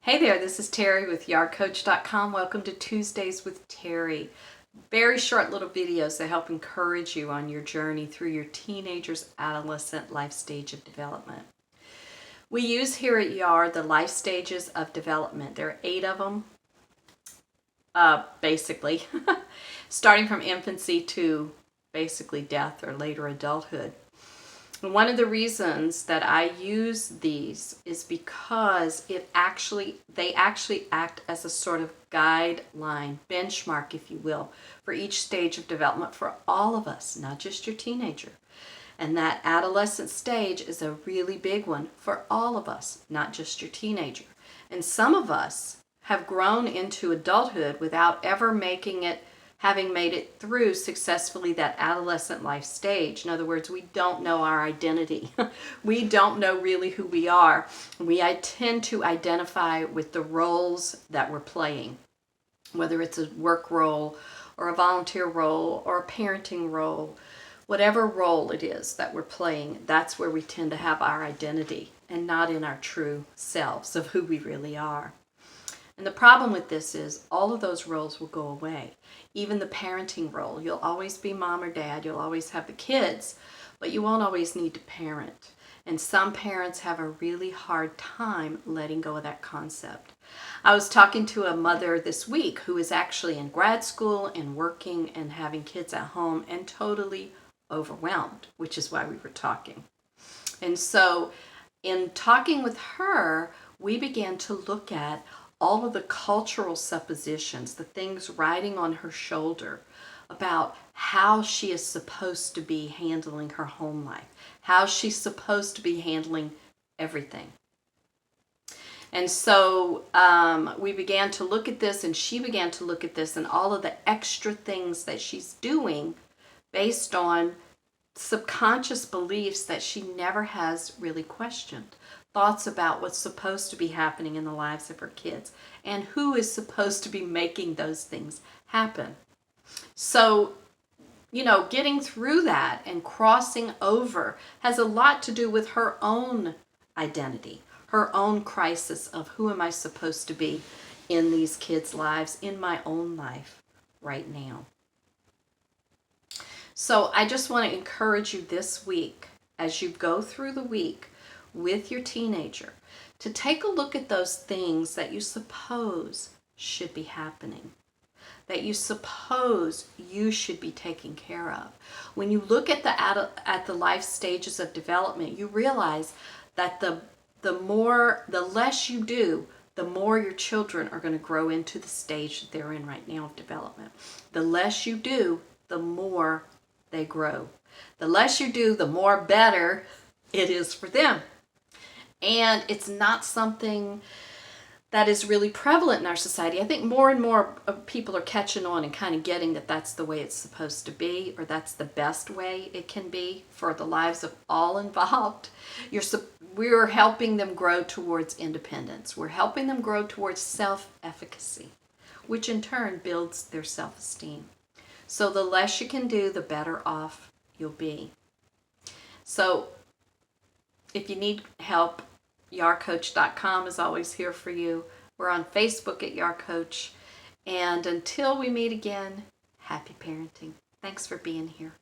Hey there, this is Terry with yardcoach.com. Welcome to Tuesdays with Terry. Very short little videos that help encourage you on your journey through your teenager's adolescent life stage of development. We use here at Yard the life stages of development. There are 8 of them, basically, starting from infancy to basically death or later adulthood. One of the reasons that I use these is because they actually act as a sort of guideline, benchmark, if you will, for each stage of development for all of us, not just your teenager. And that adolescent stage is a really big one for all of us, not just your teenager. And some of us have grown into adulthood without ever having made it through successfully that adolescent life stage. In other words, we don't know our identity. We don't know really who we are. We tend to identify with the roles that we're playing, whether it's a work role or a volunteer role or a parenting role. Whatever role it is that we're playing, that's where we tend to have our identity and not in our true selves of who we really are. And the problem with this is all of those roles will go away. Even the parenting role. You'll always be mom or dad. You'll always have the kids, but you won't always need to parent. And some parents have a really hard time letting go of that concept. I was talking to a mother this week who is actually in grad school and working and having kids at home and totally overwhelmed, which is why we were talking. And so in talking with her, we began to look at all of the cultural suppositions, the things riding on her shoulder about how she is supposed to be handling her home life, how she's supposed to be handling everything. And so we began to look at this, and she began to look at this and all of the extra things that she's doing based on subconscious beliefs that she never has really questioned. Thoughts about what's supposed to be happening in the lives of her kids and who is supposed to be making those things happen. So, getting through that and crossing over has a lot to do with her own identity, her own crisis of who am I supposed to be in these kids' lives, in my own life right now. So I just want to encourage you this week, as you go through the week with your teenager, to take a look at those things that you suppose should be happening, that you suppose you should be taking care of. When you look at the life stages of development, you realize that the less you do, the more your children are going to grow into the stage that they're in right now of development. The less you do, the more they grow. The less you do, the more better it is for them. And it's not something that is really prevalent in our society. I think more and more people are catching on and kind of getting that that's the way it's supposed to be, or that's the best way it can be for the lives of all involved. We're helping them grow towards independence. We're helping them grow towards self-efficacy, which in turn builds their self-esteem. So the less you can do, the better off you'll be. So if you need help, yardcoach.com is always here for you. We're on Facebook at yardcoach. And until we meet again, happy parenting. Thanks for being here.